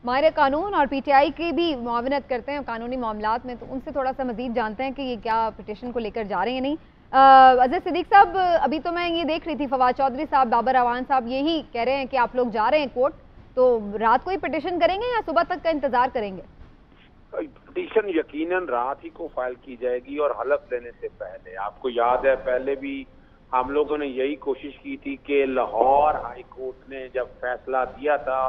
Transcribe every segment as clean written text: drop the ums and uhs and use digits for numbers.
ماہر قانون اور پی ٹی آئی کی بھی معاونت کرتے ہیں قانونی معاملات میں، تو ان سے تھوڑا سا مزید جانتے ہیں کہ یہ کیا پٹیشن کو لے کر جا رہے ہیں نہیں۔ اظہر صدیق صاحب، ابھی تو میں یہ دیکھ رہی تھی فواد چودھری صاحب، بابر اعوان صاحب یہی کہہ رہے ہیں کہ آپ لوگ جا رہے ہیں کورٹ، تو رات کو ہی پٹیشن کریں گے یا صبح تک کا انتظار کریں گے؟ پٹیشن یقیناً رات ہی کو فائل کی جائے گی اور حلف لینے سے پہلے۔ آپ کو یاد ہے پہلے بھی ہم لوگوں نے یہی کوشش کی تھی کہ لاہور ہائی کورٹ نے جب فیصلہ دیا تھا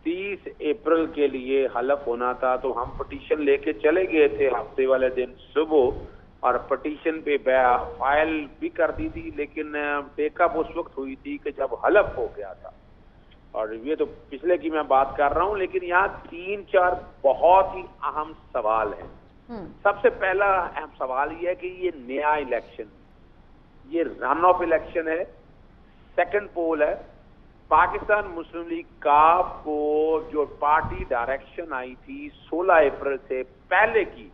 30 اپریل کے لیے حلف ہونا تھا، تو ہم پٹیشن لے کے چلے گئے تھے ہفتے والے دن صبح، اور پٹیشن پہ فائل بھی کر دی تھی، لیکن ٹیک اپ اس وقت ہوئی تھی کہ جب حلف ہو گیا تھا۔ اور یہ تو پچھلے کی میں بات کر رہا ہوں، لیکن یہاں 3-4 بہت ہی اہم سوال ہیں۔ سب سے پہلا اہم سوال یہ ہے کہ یہ نیا الیکشن، یہ رن آف الیکشن ہے، سیکنڈ پول ہے۔ پاکستان مسلم لیگ کاف کو جو پارٹی ڈائریکشن آئی تھی 16 اپریل سے پہلے کی،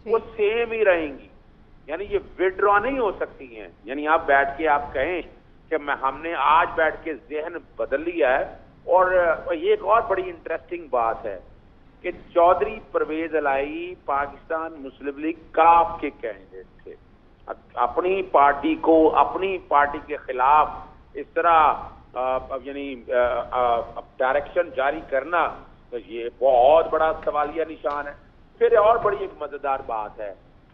وہ سیم ہی رہیں گی، یعنی یہ وڈرا نہیں ہو سکتی ہیں۔ یعنی آپ بیٹھ کے آپ کہیں کہ ہم نے آج بیٹھ کے ذہن بدل لیا ہے۔ اور یہ ایک اور بڑی انٹرسٹنگ بات ہے کہ چودھری پرویز الہی پاکستان مسلم لیگ کاف کے کینڈیڈیٹ تھے۔ اپنی پارٹی کو اپنی پارٹی کے خلاف اس طرح یعنی ڈائریکشن جاری کرنا، یہ بہت بڑا سوالیہ نشان ہے۔ پھر اور بڑی ایک مزیدار بات ہے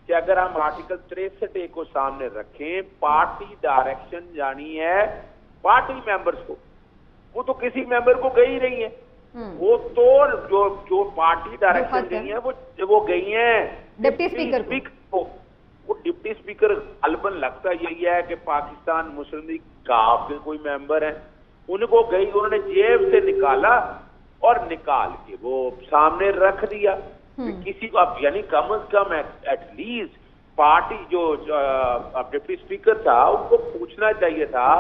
کہ اگر ہم آرٹیکل 63 کو سامنے رکھیں، پارٹی ڈائریکشن جانی ہے پارٹی ممبرز کو، وہ تو کسی ممبر کو گئی نہیں ہے، وہ تو جو پارٹی ڈائریکشن گئی ہیں وہ گئی ہیں ڈپٹی اسپیکر کو۔ وہ ڈپٹی اسپیکر غالباً لگتا یہی ہے کہ پاکستان مسلم لیگ کاف کے کوئی ممبر ہیں، ان کو گئی، انہوں نے جیب سے نکالا اور نکال کے وہ سامنے رکھ دیا کسی کو۔ اب یعنی کم از کم ایٹ لیسٹ پارٹی جو ڈپٹی اسپیکر تھا ان کو پوچھنا چاہیے تھا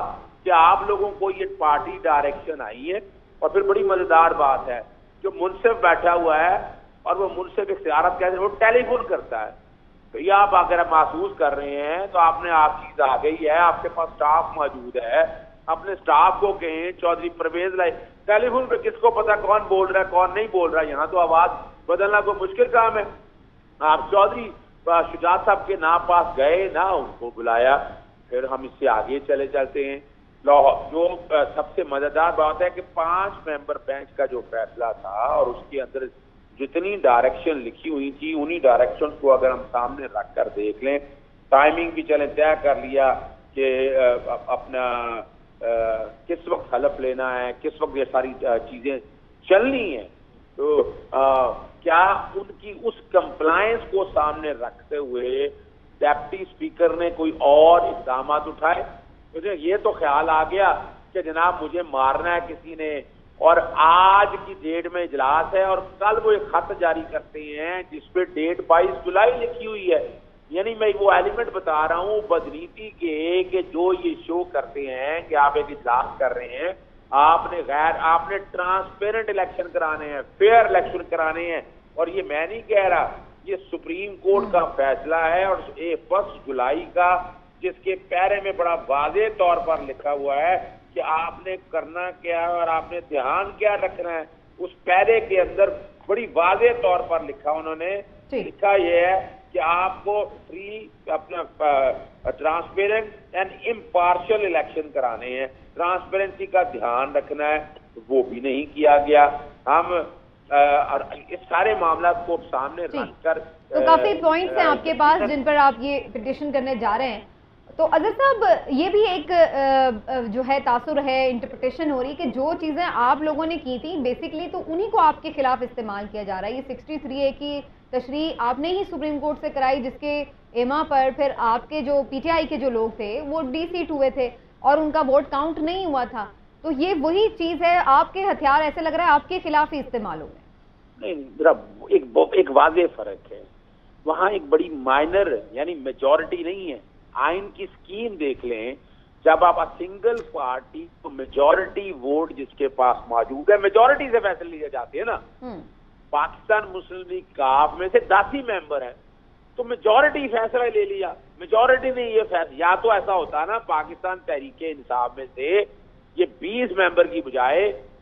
کہ آپ لوگوں کو یہ پارٹی ڈائریکشن آئی ہے۔ اور پھر بڑی مزیدار بات ہے، جو منصف بیٹھا ہوا ہے اور وہ منصف اختیارات کہتے ہیں، وہ ٹیلی فون کرتا ہے۔ تو یہ آپ اگر محسوس کر رہے ہیں تو آپ نے آپ چیز آ گئی ہے، آپ کے پاس سٹاف موجود ہے، اپنے سٹاف کو کہیں چودھری پرویز الہی، ٹیلی فون پہ کس کو پتا کون بول رہا ہے کون نہیں بول رہا ہے، یہاں تو آواز بدلنا کوئی مشکل کام ہے۔ آپ چودھری شجاعت صاحب کے نام پاس گئے نہ، ان کو بلایا۔ پھر ہم اس سے آگے چلتے ہیں۔ جو سب سے مزیدار بات ہے کہ 5 ممبر بینچ کا جو فیصلہ تھا اور اس کے اندر جتنی ڈائریکشن لکھی ہوئی تھی، انہی ڈائریکشن کو اگر ہم سامنے رکھ کر دیکھ لیں، ٹائمنگ بھی چلیں طے کر لیا کہ اپنا کس وقت حلف لینا ہے، کس وقت یہ ساری چیزیں چلنی ہیں، تو کیا ان کی اس کمپلائنس کو سامنے رکھتے ہوئے ڈپٹی اسپیکر نے کوئی اور اقدامات اٹھائے؟ مجھے یہ تو خیال آ گیا کہ جناب مجھے مارنا ہے کسی نے، اور آج کی ڈیٹ میں اجلاس ہے اور کل وہ ایک خط جاری کرتے ہیں جس پہ ڈیٹ 22 جولائی لکھی ہوئی ہے۔ یعنی میں وہ ایلیمنٹ بتا رہا ہوں بدنیتی کے کہ جو یہ شو کرتے ہیں کہ آپ ایک اجلاس کر رہے ہیں، آپ نے ٹرانسپیرنٹ الیکشن کرانے ہیں، فیئر الیکشن کرانے ہیں، اور یہ میں نہیں کہہ رہا، یہ سپریم کورٹ کا فیصلہ ہے، اور 1 جولائی کا، جس کے پیرے میں بڑا واضح طور پر لکھا ہوا ہے کہ آپ نے کرنا کیا اور آپ نے دھیان کیا رکھنا ہے۔ اس پیرے کے اندر بڑی واضح طور پر لکھا، انہوں نے لکھا یہ ہے کہ آپ کو فری اپنا ٹرانسپیرنٹ اینڈ امپارشل الیکشن کرانے ہیں، ٹرانسپیرنسی کا دھیان رکھنا ہے، وہ بھی نہیں کیا گیا۔ ہم اس سارے معاملات کو سامنے رکھ کر تو کافی پوائنٹس ہیں آپ کے پاس جن پر آپ یہ پٹیشن کرنے جا رہے ہیں۔ تو اظہر صاحب، یہ بھی ایک جو ہے تاثر ہے، انٹرپریٹیشن ہو رہی کہ جو چیزیں آپ لوگوں نے کی تھیں بیسکلی تو انہی کو آپ کے خلاف استعمال کیا جا رہا ہے۔ یہ 63A کی تشریح آپ نے ہی سپریم کورٹ سے کرائی، جس کے ایما پر پھر آپ کے جو پی ٹی آئی کے جو لوگ تھے وہ ڈی سیٹ ہوئے تھے اور ان کا ووٹ کاؤنٹ نہیں ہوا تھا۔ تو یہ وہی چیز ہے، آپ کے ہتھیار ایسے لگ رہا ہے آپ کے خلاف ہی استعمال ہو گئے۔ نہیں، ایک واضح فرق ہے وہاں، ایک بڑی مائنر یعنی میجورٹی نہیں ہے۔ آئین کی سکیم دیکھ لیں، جب آپ سنگل پارٹی تو میجورٹی ووٹ جس کے پاس موجود ہے، میجورٹی سے فیصلے لیے جاتے ہیں نا۔ پاکستان مسلم لیگ کاف میں سے 10 ہی ممبر ہیں، تو میجورٹی فیصلہ لے لیا۔ میجورٹی نے یہ فیصلہ، یا تو ایسا ہوتا نا پاکستان تحریک انصاف میں سے یہ 20 ممبر کی بجائے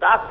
10